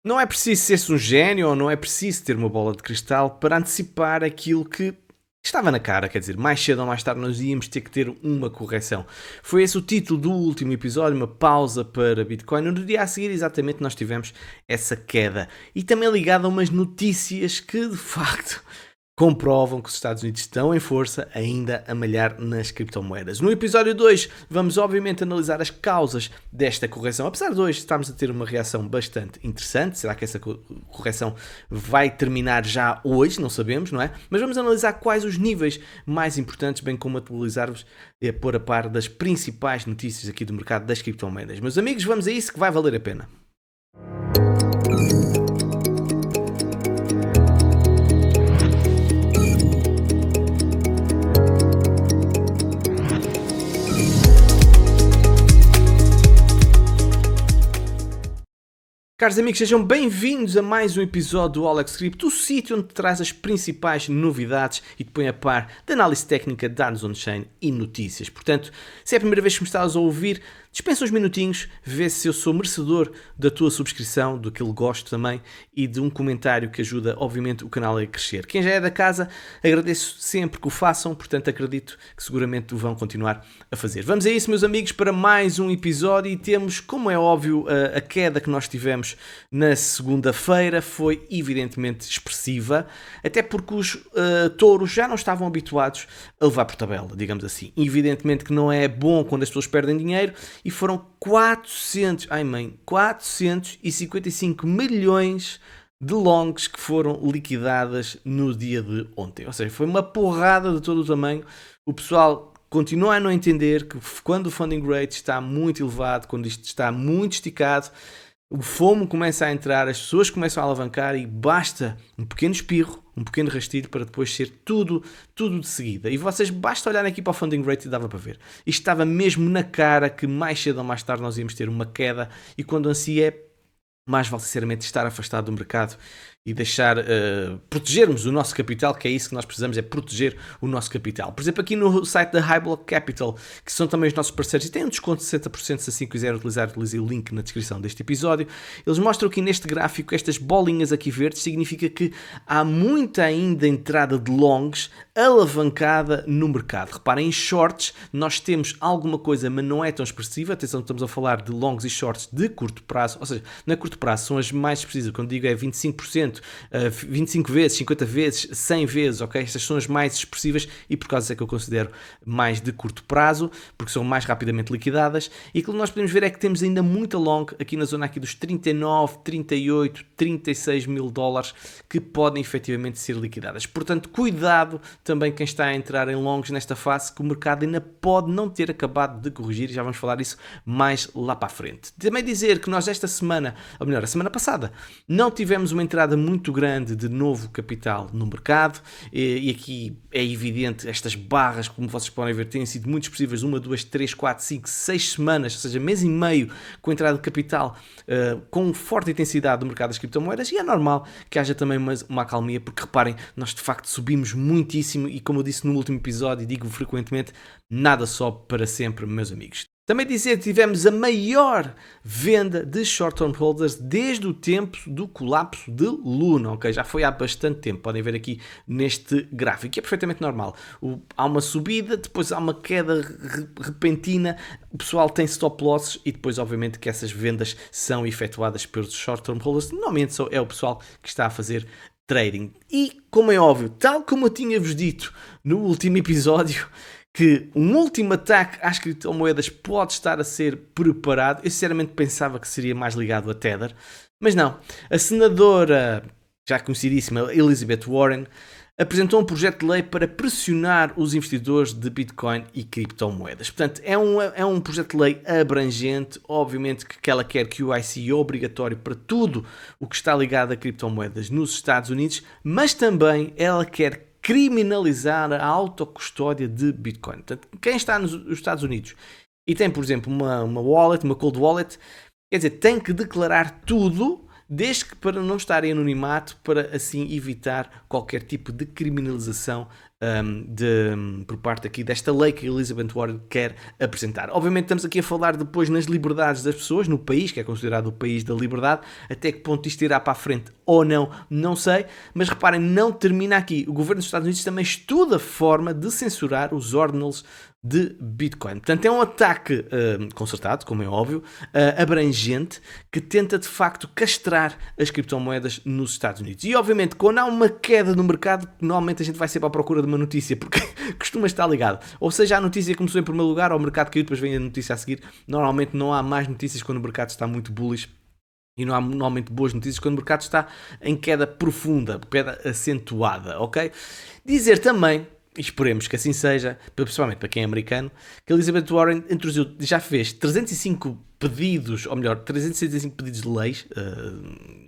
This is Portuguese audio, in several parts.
Não é preciso ser-se um gênio ou não é preciso ter uma bola de cristal para antecipar aquilo que estava na cara, quer dizer, mais cedo ou mais tarde nós íamos ter que ter uma correção. Foi esse o título do último episódio, uma pausa para Bitcoin. No dia a seguir, exatamente, nós tivemos essa queda. E também ligado a umas notícias que, de facto, comprovam que os Estados Unidos estão em força ainda a malhar nas criptomoedas. No episódio 2 vamos obviamente analisar as causas desta correção. Apesar de hoje estarmos a ter uma reação bastante interessante, será que essa correção vai terminar já hoje? Não sabemos, não é? Mas vamos analisar quais os níveis mais importantes, bem como atualizar-vos e a pôr a par das principais notícias aqui do mercado das criptomoedas. Meus amigos, vamos a isso que vai valer a pena. Caros amigos, sejam bem-vindos a mais um episódio do Alex Crypto, o sítio onde te traz as principais novidades e te põe a par de análise técnica, dados on-chain e notícias. Portanto, se é a primeira vez que me estás a ouvir, dispensa uns minutinhos, vê se eu sou merecedor da tua subscrição, do que eu gosto também, e de um comentário que ajuda, obviamente, o canal a crescer. Quem já é da casa, agradeço sempre que o façam, portanto acredito que seguramente o vão continuar a fazer. Vamos a isso, meus amigos, para mais um episódio e temos, como é óbvio, a queda que nós tivemos na segunda-feira foi evidentemente expressiva, até porque os touros já não estavam habituados a levar por tabela, digamos assim. Evidentemente que não é bom quando as pessoas perdem dinheiro e foram 455 milhões de longs que foram liquidadas no dia de ontem. Ou seja, foi uma porrada de todo o tamanho. O pessoal continua a não entender que quando o funding rate está muito elevado, quando isto está muito esticado, o FOMO começa a entrar, as pessoas começam a alavancar e basta um pequeno espirro, um pequeno rastilho para depois ser tudo de seguida. E vocês, basta olharem aqui para o funding rate e dava para ver. Isto estava mesmo na cara que mais cedo ou mais tarde nós íamos ter uma queda e quando assim é, mais vale sinceramente estar afastado do mercado e deixar protegermos o nosso capital, que é isso que nós precisamos, é proteger o nosso capital. Por exemplo, aqui no site da Highblock Capital, que são também os nossos parceiros e têm um desconto de 60% se assim quiserem utilizar, utilize o link na descrição deste episódio. Eles mostram aqui neste gráfico, estas bolinhas aqui verdes, significa que há muita ainda entrada de longs alavancada no mercado. Reparem, em shorts nós temos alguma coisa, mas não é tão expressiva. Atenção, estamos a falar de longs e shorts de curto prazo, ou seja, não é curto prazo, são as mais expressivas. Quando digo é 25%, 25 vezes, 50 vezes, 100 vezes, ok? Estas são as mais expressivas e por causa disso é que eu considero mais de curto prazo, porque são mais rapidamente liquidadas. E aquilo que nós podemos ver é que temos ainda muita long aqui na zona aqui dos 39, 38, 36 mil dólares que podem efetivamente ser liquidadas. Portanto, cuidado também quem está a entrar em longs nesta fase, que o mercado ainda pode não ter acabado de corrigir e já vamos falar disso mais lá para a frente. Também dizer que nós esta semana, ou melhor, a semana passada, não tivemos uma entrada muito grande de novo capital no mercado e aqui é evidente, estas barras, como vocês podem ver, têm sido muito expressivas, 1, 2, 3, 4, 5, 6 semanas, ou seja, mês e meio com entrada de capital com forte intensidade no mercado das criptomoedas e é normal que haja também uma acalmia, porque reparem, nós de facto subimos muitíssimo e como eu disse no último episódio e digo frequentemente, nada sobe para sempre, meus amigos. Também dizer que tivemos a maior venda de short-term holders desde o tempo do colapso de Luna, ok? Já foi há bastante tempo, podem ver aqui neste gráfico, que é perfeitamente normal. Há uma subida, depois há uma queda repentina, o pessoal tem stop losses e depois obviamente que essas vendas são efetuadas pelos short-term holders, normalmente é o pessoal que está a fazer trading. E, como é óbvio, tal como eu tinha-vos dito no último episódio, que um último ataque às criptomoedas pode estar a ser preparado. Eu sinceramente pensava que seria mais ligado a Tether, mas não. A senadora, já conhecidíssima, Elizabeth Warren, apresentou um projeto de lei para pressionar os investidores de Bitcoin e criptomoedas. Portanto, é um projeto de lei abrangente, obviamente que ela quer que o ICO é obrigatório para tudo o que está ligado a criptomoedas nos Estados Unidos, mas também ela quer criminalizar a autocustódia de Bitcoin. Portanto, quem está nos Estados Unidos e tem, por exemplo, uma wallet, uma cold wallet, quer dizer, tem que declarar tudo, desde que para não estar em anonimato, para assim evitar qualquer tipo de criminalização por parte aqui desta lei que Elizabeth Warren quer apresentar. Obviamente estamos aqui a falar depois nas liberdades das pessoas, no país, que é considerado o país da liberdade, até que ponto isto irá para a frente ou não, não sei, mas reparem, não termina aqui. O governo dos Estados Unidos também estuda a forma de censurar os ordinals de Bitcoin. Portanto, é um ataque concertado, como é óbvio, abrangente, que tenta de facto castrar as criptomoedas nos Estados Unidos. E obviamente, quando há uma queda no mercado, normalmente a gente vai sempre à procura de uma notícia, porque costuma estar ligado. Ou seja, a notícia começou em primeiro lugar, ou o mercado caiu, depois vem a notícia a seguir. Normalmente não há mais notícias quando o mercado está muito bullish. E não há normalmente boas notícias quando o mercado está em queda profunda, queda acentuada, ok? Dizer também, e esperemos que assim seja, principalmente para quem é americano, que Elizabeth Warren já fez 305 pedidos, ou melhor, 365 pedidos de leis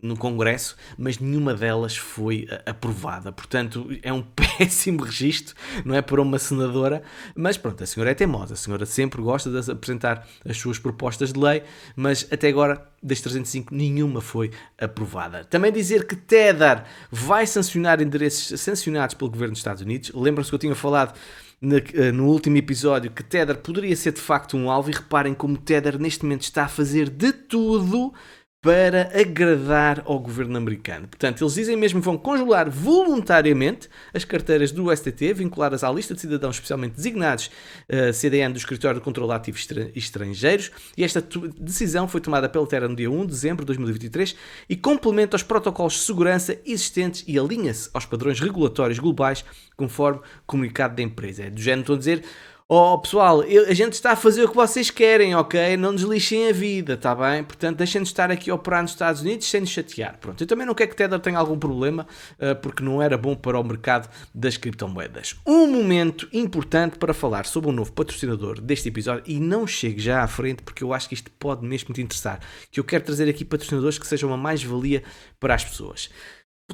no Congresso, mas nenhuma delas foi aprovada. Portanto, é um péssimo registro, não é, para uma senadora, mas pronto, a senhora é teimosa, a senhora sempre gosta de apresentar as suas propostas de lei, mas até agora, das 305, nenhuma foi aprovada. Também dizer que Tether vai sancionar endereços sancionados pelo governo dos Estados Unidos. Lembram-se que eu tinha falado no último episódio que Tether poderia ser de facto um alvo, e reparem como Tether neste momento está a fazer de tudo para agradar ao governo americano. Portanto, eles dizem mesmo que vão congelar voluntariamente as carteiras do STT, vinculadas à lista de cidadãos especialmente designados CDN do Escritório de Controlo de Ativos Estrangeiros, e esta decisão foi tomada pela Tether no dia 1 de dezembro de 2023 e complementa os protocolos de segurança existentes e alinha-se aos padrões regulatórios globais, conforme comunicado da empresa. É do género, estou a dizer: oh pessoal, a gente está a fazer o que vocês querem, ok? Não nos lixem a vida, está bem? Portanto, deixem-nos estar aqui a operar nos Estados Unidos sem nos chatear. Pronto, eu também não quero que Tether tenha algum problema, porque não era bom para o mercado das criptomoedas. Um momento importante para falar sobre um novo patrocinador deste episódio, e não chegue já à frente, porque eu acho que isto pode mesmo te interessar, que eu quero trazer aqui patrocinadores que sejam uma mais-valia para as pessoas.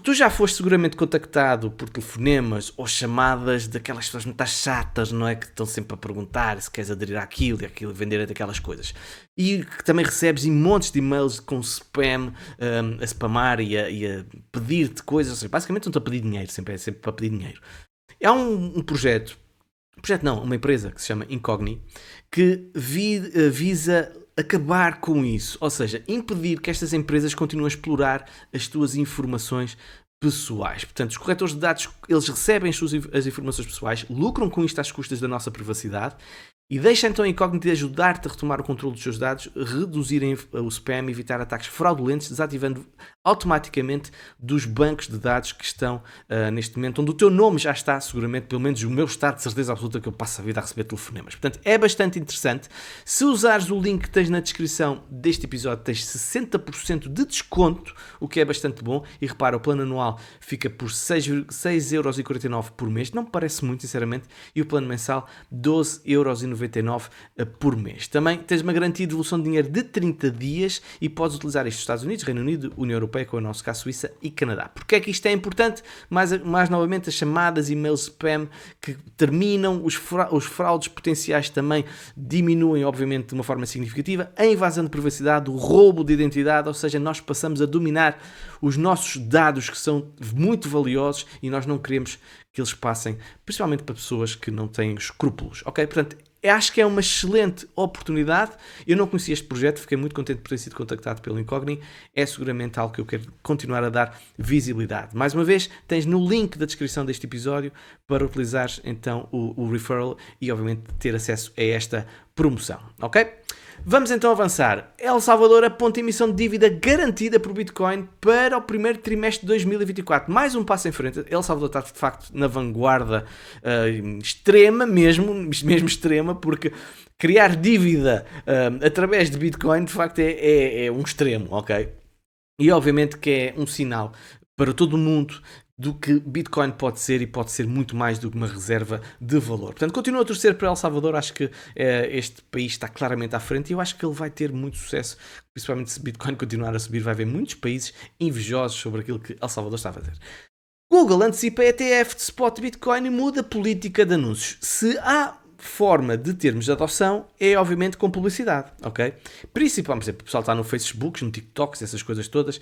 Tu já foste seguramente contactado por telefonemas ou chamadas daquelas pessoas muito chatas, não é? Que estão sempre a perguntar se queres aderir àquilo e aquilo, vender daquelas coisas. E que também recebes montes de e-mails com spam, a spamar e a pedir-te coisas. Ou seja, basicamente não estão a pedir dinheiro, é sempre para pedir dinheiro. Há um projeto não, uma empresa que se chama Incogni, que visa acabar com isso, ou seja, impedir que estas empresas continuem a explorar as tuas informações pessoais. Portanto, os corretores de dados, eles recebem as informações pessoais, lucram com isto às custas da nossa privacidade, e deixa então a Incogni ajudar-te a retomar o controle dos seus dados, reduzirem o spam, evitar ataques fraudulentos, desativando automaticamente dos bancos de dados que estão neste momento, onde o teu nome já está, seguramente, pelo menos o meu está de certeza absoluta que eu passo a vida a receber telefonemas. Portanto, é bastante interessante. Se usares o link que tens na descrição deste episódio, tens 60% de desconto, o que é bastante bom. E repara, o plano anual fica por 6,49€ por mês, não me parece muito, sinceramente, e o plano mensal 12,99€ por mês. Também tens uma garantia de devolução de dinheiro de 30 dias e podes utilizar isto nos Estados Unidos, Reino Unido, União Europeia, como é o nosso caso, Suíça e Canadá. Porquê é que isto é importante? Mais novamente, as chamadas, e-mails spam que terminam, os fraudes potenciais também diminuem, obviamente, de uma forma significativa, a invasão de privacidade, o roubo de identidade, ou seja, nós passamos a dominar os nossos dados, que são muito valiosos, e nós não queremos que eles passem, principalmente para pessoas que não têm escrúpulos, ok? Portanto, acho que é uma excelente oportunidade. Eu não conhecia este projeto, fiquei muito contente por ter sido contactado pelo Incogni. É seguramente algo que eu quero continuar a dar visibilidade. Mais uma vez, tens no link da descrição deste episódio para utilizares então o referral e obviamente ter acesso a esta promoção, ok? Vamos então avançar. El Salvador aponta emissão de dívida garantida por Bitcoin para o primeiro trimestre de 2024. Mais um passo em frente. El Salvador está de facto na vanguarda extrema, mesmo extrema, porque criar dívida através de Bitcoin de facto é um extremo, ok? E obviamente que é um sinal para todo o mundo do que Bitcoin pode ser, e pode ser muito mais do que uma reserva de valor. Portanto, continuo a torcer para El Salvador. Acho que este país está claramente à frente e eu acho que ele vai ter muito sucesso, principalmente se Bitcoin continuar a subir. Vai haver muitos países invejosos sobre aquilo que El Salvador está a fazer. Google antecipa ETF de spot Bitcoin e muda política de anúncios. Se há forma de termos adoção é, obviamente, com publicidade, ok? Principalmente, por exemplo, o pessoal está no Facebook, no TikTok, essas coisas todas,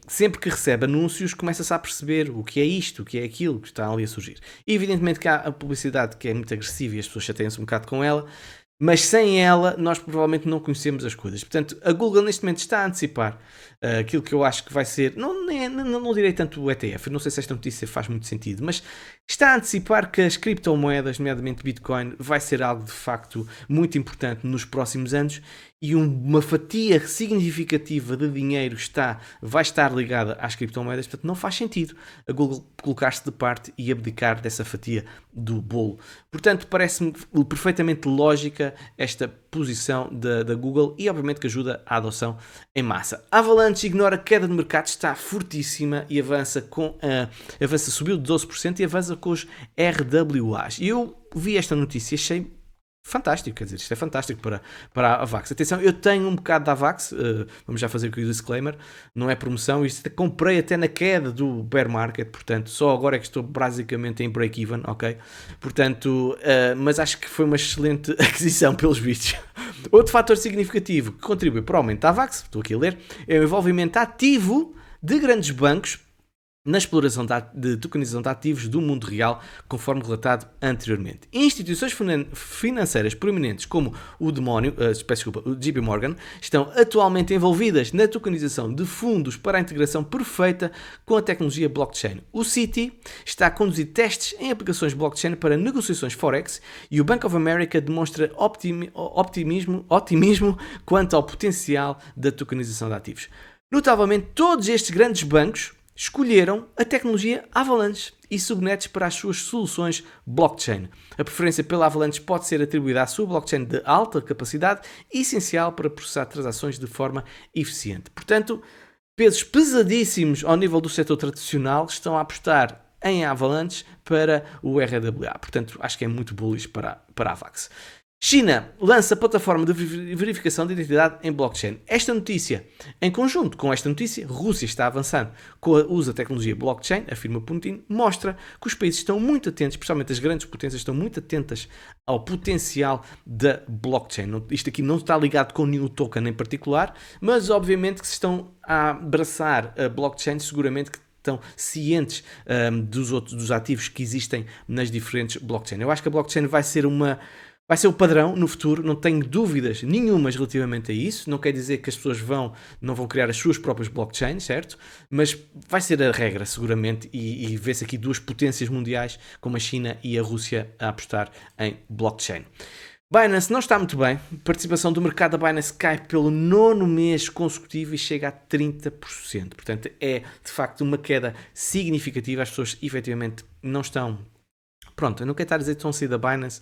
sempre que recebe anúncios, começa-se a perceber o que é isto, o que é aquilo que está ali a surgir. E, evidentemente, que há a publicidade que é muito agressiva e as pessoas chateiam-se um bocado com ela, mas sem ela nós provavelmente não conhecemos as coisas. Portanto, a Google neste momento está a antecipar aquilo que eu acho que vai ser, não direi tanto o ETF, não sei se esta notícia faz muito sentido, mas está a antecipar que as criptomoedas, nomeadamente Bitcoin, vai ser algo de facto muito importante nos próximos anos e uma fatia significativa de dinheiro vai estar ligada às criptomoedas, portanto não faz sentido a Google colocar-se de parte e abdicar dessa fatia do bolo. Portanto, parece-me perfeitamente lógica esta posição da Google e obviamente que ajuda à adoção em massa. A Avalanche ignora a queda de mercado, está fortíssima e avança subiu de 12% e avança com os RWAs. E eu vi esta notícia e achei fantástico, quer dizer, isto é fantástico para a Avax. Atenção, eu tenho um bocado da Avax, vamos já fazer aqui o disclaimer, não é promoção, isto comprei até na queda do bear market, portanto, só agora é que estou basicamente em break-even, ok? Portanto, mas acho que foi uma excelente aquisição pelos vistos. Outro fator significativo que contribui para o aumento da Avax, estou aqui a ler, é o envolvimento ativo de grandes bancos na exploração de tokenização de ativos do mundo real, conforme relatado anteriormente. Instituições financeiras proeminentes como o JP Morgan estão atualmente envolvidas na tokenização de fundos para a integração perfeita com a tecnologia blockchain. O Citi está a conduzir testes em aplicações blockchain para negociações forex e o Bank of America demonstra otimismo quanto ao potencial da tokenização de ativos. Notavelmente, todos estes grandes bancos escolheram a tecnologia Avalanche e subnets para as suas soluções blockchain. A preferência pela Avalanche pode ser atribuída à sua blockchain de alta capacidade, essencial para processar transações de forma eficiente. Portanto, pesos pesadíssimos ao nível do setor tradicional estão a apostar em Avalanche para o RWA. Portanto, acho que é muito bullish para a Avax. China lança plataforma de verificação de identidade em blockchain. Esta notícia, em conjunto com esta notícia, Rússia está avançando com o uso da tecnologia blockchain, afirma Putin, mostra que os países estão muito atentos, especialmente as grandes potências, estão muito atentas ao potencial da blockchain. Isto aqui não está ligado com nenhum token em particular, mas obviamente que se estão a abraçar a blockchain, seguramente que estão cientes dos ativos que existem nas diferentes blockchains. Eu acho que a blockchain vai ser o padrão no futuro, não tenho dúvidas nenhumas relativamente a isso. Não quer dizer que as pessoas não vão criar as suas próprias blockchains, certo? Mas vai ser a regra, seguramente, e vê-se aqui duas potências mundiais, como a China e a Rússia, a apostar em blockchain. Binance não está muito bem. A participação do mercado da Binance cai pelo 9º mês consecutivo e chega a 30%. Portanto, é de facto uma queda significativa. As pessoas efetivamente não estão... Pronto, eu não quero estar a dizer que estão a sair da Binance,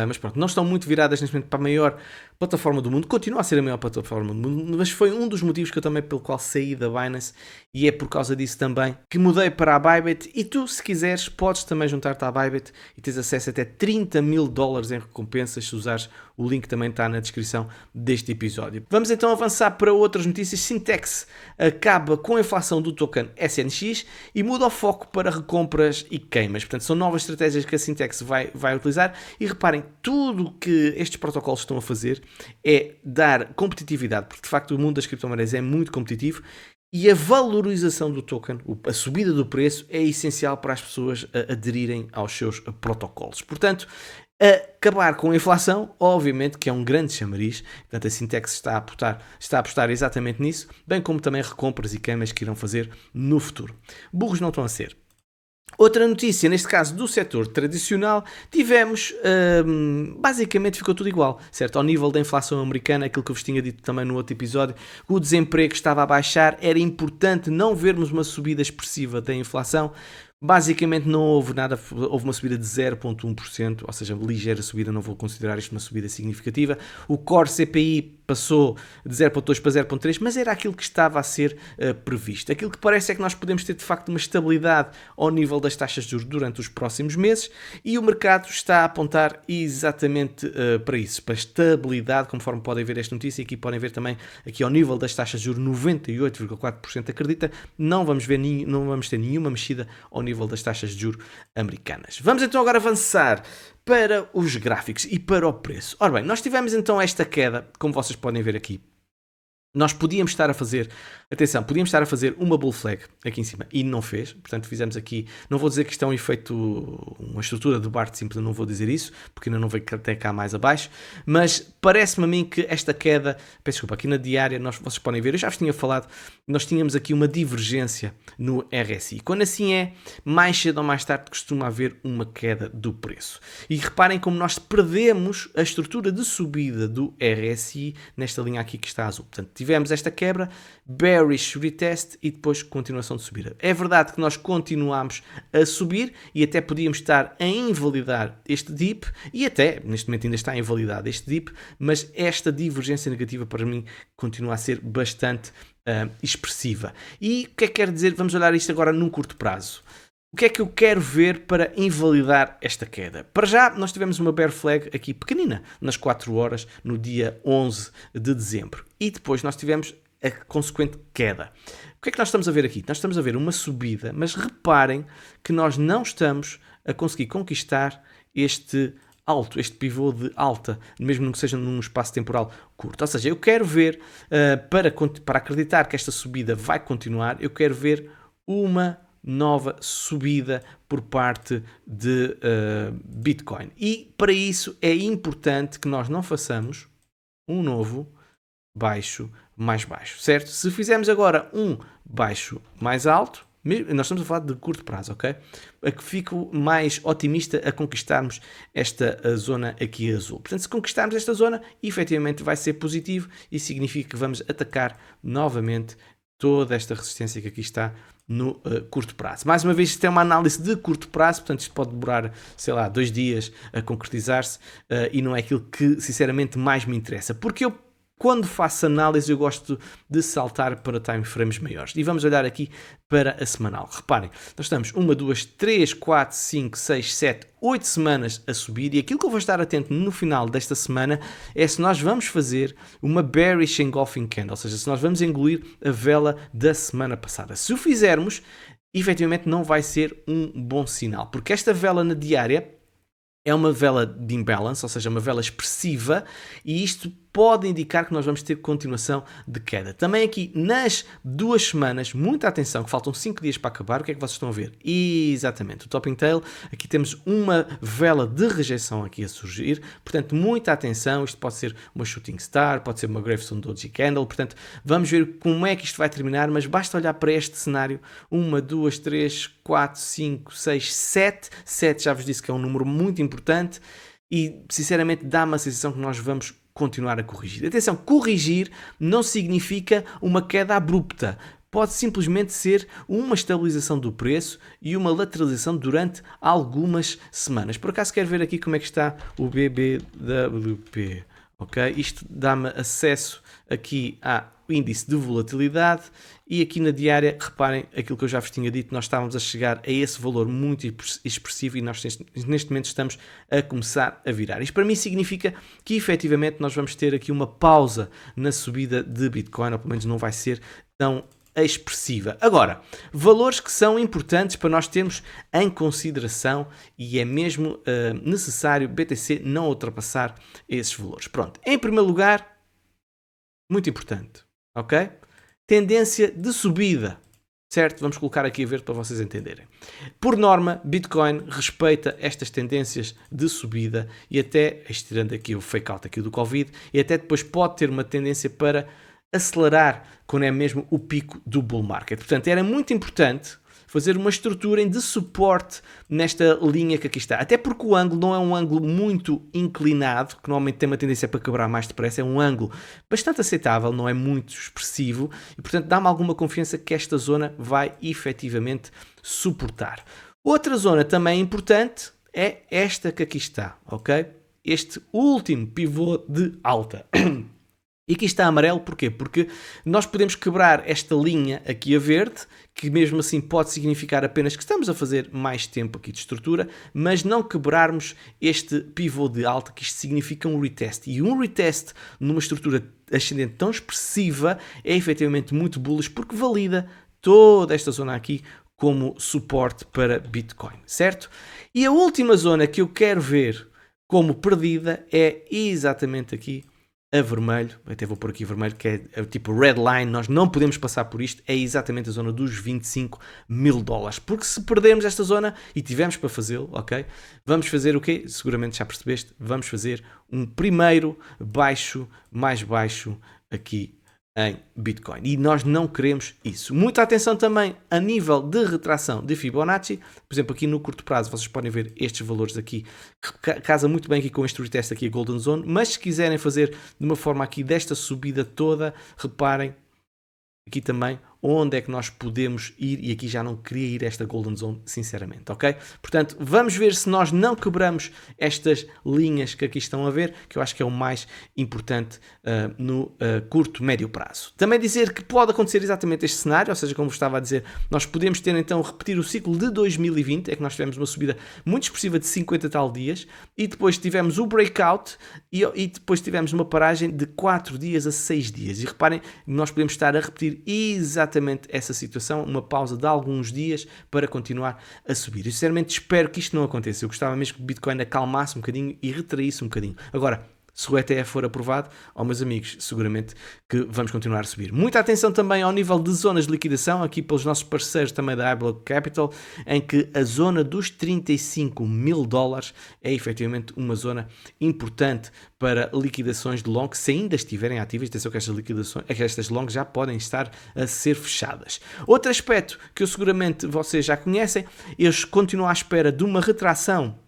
mas pronto, não estão muito viradas neste momento para a maior plataforma do mundo, continua a ser a maior plataforma do mundo, mas foi um dos motivos que eu também pelo qual saí da Binance e é por causa disso também que mudei para a Bybit e tu, se quiseres, podes também juntar-te à Bybit e tens acesso até $30 mil em recompensas se usares, o link também está na descrição deste episódio. Vamos então avançar para outras notícias. Syntax acaba com a inflação do token SNX e muda o foco para recompras e queimas, portanto são novas estratégias que a Syntax vai utilizar e reparem, tudo o que estes protocolos estão a fazer é dar competitividade, porque de facto o mundo das criptomoedas é muito competitivo e a valorização do token, a subida do preço é essencial para as pessoas aderirem aos seus protocolos. Portanto, acabar com a inflação, obviamente que é um grande chamariz, portanto a Syntax está a apostar exatamente nisso, bem como também recompras e queimas que irão fazer no futuro. Burros não estão a ser. Outra notícia, neste caso do setor tradicional, tivemos, basicamente ficou tudo igual, certo? Ao nível da inflação americana, aquilo que eu vos tinha dito também no outro episódio, o desemprego estava a baixar, era importante não vermos uma subida expressiva da inflação. Basicamente não houve nada, houve uma subida de 0,1%, ou seja, ligeira subida, não vou considerar isto uma subida significativa. O Core CPI passou de 0,2 para 0,3, mas era aquilo que estava a ser previsto. Aquilo que parece é que nós podemos ter de facto uma estabilidade ao nível das taxas de juros durante os próximos meses e o mercado está a apontar exatamente para isso, para estabilidade, conforme podem ver esta notícia. Aqui podem ver também aqui ao nível das taxas de juros, 98,4% acredita, não vamos ter nenhuma mexida ao nível das taxas de juros americanas. Vamos então agora avançar para os gráficos e para o preço. Ora bem, nós tivemos então esta queda, como vocês podem ver aqui. Nós podíamos estar a fazer, atenção, podíamos estar a fazer uma bull flag aqui em cima e não fez, portanto fizemos aqui, não vou dizer que isto é um efeito, uma estrutura de Bart simples, não vou dizer isso, porque ainda não veio até cá mais abaixo, mas parece-me a mim que esta queda, peço desculpa, aqui na diária, vocês podem ver, eu já vos tinha falado, nós tínhamos aqui uma divergência no RSI, quando assim é, mais cedo ou mais tarde costuma haver uma queda do preço, e reparem como nós perdemos a estrutura de subida do RSI nesta linha aqui que está azul, portanto tivemos esta quebra, bearish retest e depois continuação de subida. É verdade que nós continuamos a subir e até podíamos estar a invalidar este dip e até, neste momento ainda está invalidado este dip, mas esta divergência negativa para mim continua a ser bastante expressiva. E o que é que quer dizer? Vamos olhar isto agora num curto prazo. O que é que eu quero ver para invalidar esta queda? Para já, nós tivemos uma bear flag aqui pequenina, nas 4 horas, no dia 11 de dezembro. E depois nós tivemos a consequente queda. O que é que nós estamos a ver aqui? Nós estamos a ver uma subida, mas reparem que nós não estamos a conseguir conquistar este alto, este pivô de alta, mesmo que seja num espaço temporal curto. Ou seja, eu quero ver, para acreditar que esta subida vai continuar, eu quero ver uma nova subida por parte de Bitcoin. E para isso é importante que nós não façamos um novo baixo mais baixo, certo? Se fizermos agora um baixo mais alto, nós estamos a falar de curto prazo, ok? A que fico mais otimista a conquistarmos esta zona aqui azul. Portanto, se conquistarmos esta zona, efetivamente vai ser positivo e significa que vamos atacar novamente toda esta resistência que aqui está no curto prazo. Mais uma vez, isto é uma análise de curto prazo, portanto isto pode demorar, sei lá, 2 dias a concretizar-se e não é aquilo que sinceramente mais me interessa, porque eu quando faço análise eu gosto de saltar para timeframes maiores. E vamos olhar aqui para a semanal. Reparem, nós estamos 1, 2, 3, 4, 5, 6, 7, 8 semanas a subir e aquilo que eu vou estar atento no final desta semana é se nós vamos fazer uma bearish engulfing candle, ou seja, se nós vamos engolir a vela da semana passada. Se o fizermos, efetivamente não vai ser um bom sinal, porque esta vela na diária é uma vela de imbalance, ou seja, uma vela expressiva, e isto pode indicar que nós vamos ter continuação de queda. Também aqui nas 2 semanas, muita atenção, que faltam 5 dias para acabar, o que é que vocês estão a ver? Exatamente, o Topping Tail, aqui temos uma vela de rejeição aqui a surgir, portanto, muita atenção, isto pode ser uma Shooting Star, pode ser uma Gravestone Doji Candle, portanto, vamos ver como é que isto vai terminar, mas basta olhar para este cenário, 1, 2, 3, 4, 5, 6, 7, 7 já vos disse que é um número muito importante e, sinceramente, dá-me a sensação que nós vamos continuar a corrigir. Atenção, corrigir não significa uma queda abrupta. Pode simplesmente ser uma estabilização do preço e uma lateralização durante algumas semanas. Por acaso quero ver aqui como é que está o BBWP. Okay? Isto dá-me acesso aqui ao índice de volatilidade e aqui na diária, reparem aquilo que eu já vos tinha dito, nós estávamos a chegar a esse valor muito expressivo e nós neste momento estamos a começar a virar. Isto para mim significa que efetivamente nós vamos ter aqui uma pausa na subida de Bitcoin, ou pelo menos não vai ser tão expressiva. Agora, valores que são importantes para nós termos em consideração e é mesmo necessário BTC não ultrapassar esses valores. Pronto, em primeiro lugar, muito importante, ok? Tendência de subida, certo? Vamos colocar aqui a verde para vocês entenderem. Por norma, Bitcoin respeita estas tendências de subida e até, estirando aqui o fake out aqui do Covid, e até depois pode ter uma tendência para acelerar quando é mesmo o pico do bull market. Portanto, era muito importante fazer uma estrutura de suporte nesta linha que aqui está. Até porque o ângulo não é um ângulo muito inclinado, que normalmente tem uma tendência para quebrar mais depressa, é um ângulo bastante aceitável, não é muito expressivo, e portanto dá-me alguma confiança que esta zona vai efetivamente suportar. Outra zona também importante é esta que aqui está, ok? Este último pivô de alta. E aqui está amarelo, porquê? Porque nós podemos quebrar esta linha aqui a verde, que mesmo assim pode significar apenas que estamos a fazer mais tempo aqui de estrutura, mas não quebrarmos este pivô de alta, que isto significa um retest. E um retest numa estrutura ascendente tão expressiva é efetivamente muito bullish, porque valida toda esta zona aqui como suporte para Bitcoin, certo? E a última zona que eu quero ver como perdida é exatamente aqui a vermelho, até vou pôr aqui vermelho, que é tipo red line, nós não podemos passar por isto, é exatamente a zona dos 25 mil dólares, porque se perdermos esta zona, e tivemos para fazê-lo, ok, vamos fazer o quê? Seguramente já percebeste, vamos fazer um primeiro baixo, mais baixo aqui em Bitcoin. E nós não queremos isso. Muita atenção também a nível de retração de Fibonacci. Por exemplo, aqui no curto prazo vocês podem ver estes valores aqui, que casa muito bem aqui com este retest aqui, a Golden Zone. Mas se quiserem fazer de uma forma aqui desta subida toda, reparem aqui também onde é que nós podemos ir, e aqui já não queria ir esta Golden Zone, sinceramente, ok? Portanto, vamos ver se nós não quebramos estas linhas que aqui estão a ver, que eu acho que é o mais importante no curto, médio prazo. Também dizer que pode acontecer exatamente este cenário, ou seja, como vos estava a dizer, nós podemos ter então repetir o ciclo de 2020, é que nós tivemos uma subida muito expressiva de 50 tal dias, e depois tivemos o breakout, e depois tivemos uma paragem de 4 dias a 6 dias. E reparem, nós podemos estar a repetir exatamente essa situação, uma pausa de alguns dias para continuar a subir. Eu sinceramente espero que isto não aconteça. Eu gostava mesmo que o Bitcoin acalmasse um bocadinho e retraísse um bocadinho. Agora, se o ETF for aprovado, meus amigos, seguramente que vamos continuar a subir. Muita atenção também ao nível de zonas de liquidação, aqui pelos nossos parceiros também da iBlock Capital, em que a zona dos 35 mil dólares é efetivamente uma zona importante para liquidações de long, se ainda estiverem ativas. Atenção que estas longs já podem estar a ser fechadas. Outro aspecto que eu seguramente vocês já conhecem, eu continuo à espera de uma retração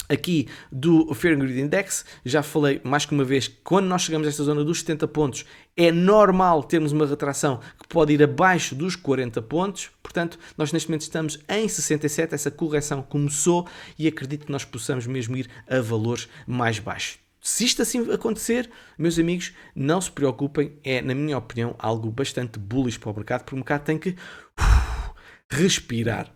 aqui do Fear and Greed Index. Já falei mais que uma vez, quando nós chegamos a esta zona dos 70 pontos, é normal termos uma retração que pode ir abaixo dos 40 pontos. Portanto, nós neste momento estamos em 67, essa correção começou e acredito que nós possamos mesmo ir a valores mais baixos. Se isto assim acontecer, meus amigos, não se preocupem, é, na minha opinião, algo bastante bullish para o mercado, porque o mercado tem que respirar.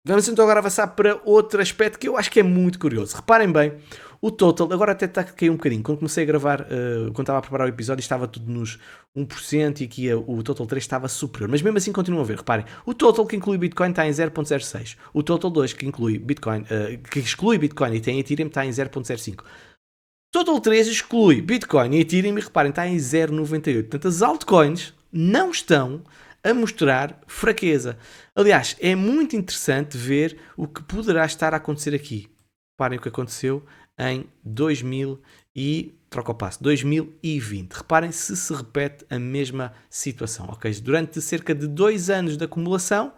Vamos então agora avançar para outro aspecto que eu acho que é muito curioso. Reparem bem, o total, agora até está a cair um bocadinho. Quando comecei a gravar, quando estava a preparar o episódio, estava tudo nos 1% e aqui o total 3 estava superior. Mas mesmo assim continuam a ver. Reparem, o total que inclui Bitcoin está em 0.06. O total 2 que inclui Bitcoin, que exclui Bitcoin e tem Ethereum está em 0.05. Total 3 exclui Bitcoin e Ethereum e reparem, está em 0.98. Portanto, as altcoins não estão a mostrar fraqueza. Aliás, é muito interessante ver o que poderá estar a acontecer aqui. Reparem o que aconteceu em 2020. Reparem se repete a mesma situação. Okay? Durante cerca de 2 anos de acumulação,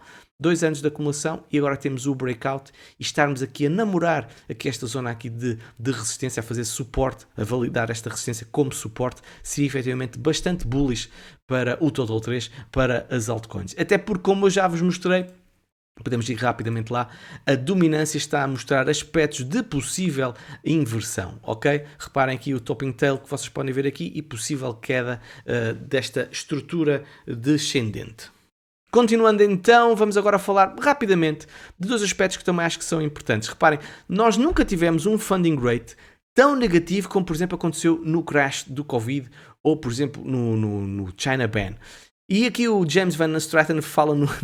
e agora temos o breakout e estarmos aqui a namorar aqui esta zona aqui de resistência, a fazer suporte, a validar esta resistência como suporte, seria efetivamente bastante bullish para o Total 3, para as altcoins. Até porque, como eu já vos mostrei, podemos ir rapidamente lá, a dominância está a mostrar aspectos de possível inversão, ok? Reparem aqui o topping tail que vocês podem ver aqui e possível queda desta estrutura descendente. Continuando então, vamos agora falar rapidamente de 2 aspectos que também acho que são importantes. Reparem, nós nunca tivemos um funding rate tão negativo como, por exemplo, aconteceu no crash do Covid ou, por exemplo, no China Ban. E aqui o James Van Straten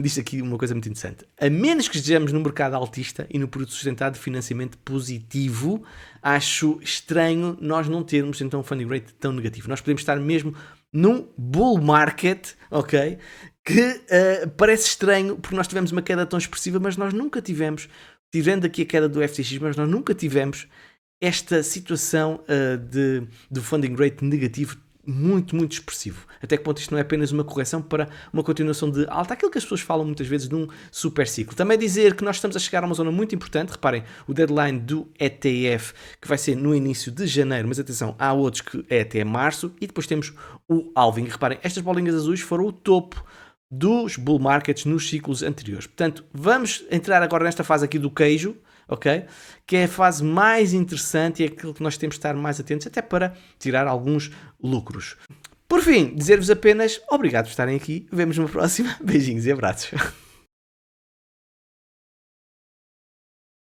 diz aqui uma coisa muito interessante. A menos que estejamos no mercado altista e no produto sustentado de financiamento positivo, acho estranho nós não termos então um funding rate tão negativo. Nós podemos estar mesmo num bull market, ok? Que parece estranho porque nós tivemos uma queda tão expressiva, mas nós nunca tivemos, tirando aqui a queda do FTX, mas nós nunca tivemos esta situação de funding rate negativo muito, muito expressivo. Até que ponto isto não é apenas uma correção para uma continuação de alta, aquilo que as pessoas falam muitas vezes de um super ciclo. Também dizer que nós estamos a chegar a uma zona muito importante, reparem, o deadline do ETF, que vai ser no início de janeiro, mas atenção, há outros que é até março, e depois temos o halving. Reparem, estas bolinhas azuis foram o topo dos bull markets nos ciclos anteriores. Portanto, vamos entrar agora nesta fase aqui do queijo, ok? Que é a fase mais interessante e é aquilo que nós temos de estar mais atentos, até para tirar alguns lucros. Por fim, dizer-vos apenas obrigado por estarem aqui. Vemo-nos na próxima. Beijinhos e abraços.